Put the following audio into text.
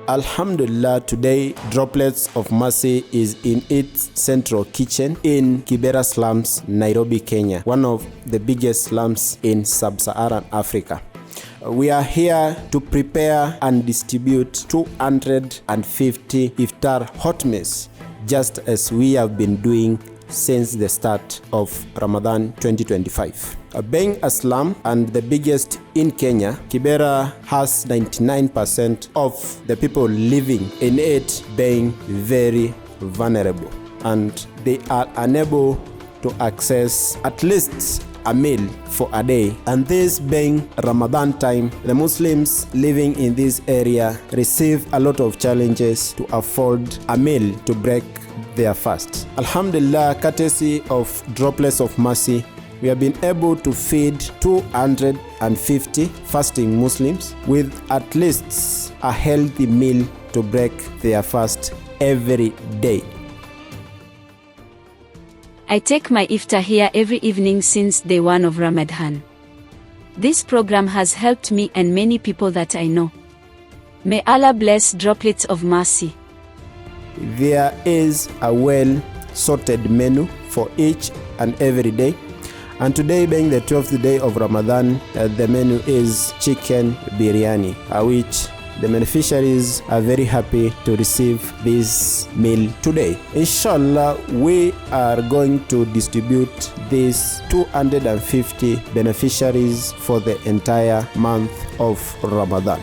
Alhamdulillah, today Droplets of Mercy is in its central kitchen in Kibera slums, Nairobi, Kenya, one of the biggest slums in sub-Saharan Africa. We are here to prepare and distribute 250 Iftar hot meals, just as we have been doing since the start of Ramadan 2025. Being a slum and the biggest in Kenya, Kibera has 99% of the people living in it being very vulnerable, and they are unable to access at least a meal for a day. And this being Ramadan time, the Muslims living in this area receive a lot of challenges to afford a meal to break their fast. Alhamdulillah, courtesy of Droplets of Mercy, we have been able to feed 250 fasting Muslims with at least a healthy meal to break their fast every day. I take my iftar here every evening since day one of Ramadan. This program has helped me and many people that I know. May Allah bless Droplets of Mercy. There is a well-sorted menu for each and every day. And today being the 12th day of Ramadan, the menu is chicken biryani, which the beneficiaries are very happy to receive this meal today. Inshallah, we are going to distribute these 250 beneficiaries for the entire month of Ramadan.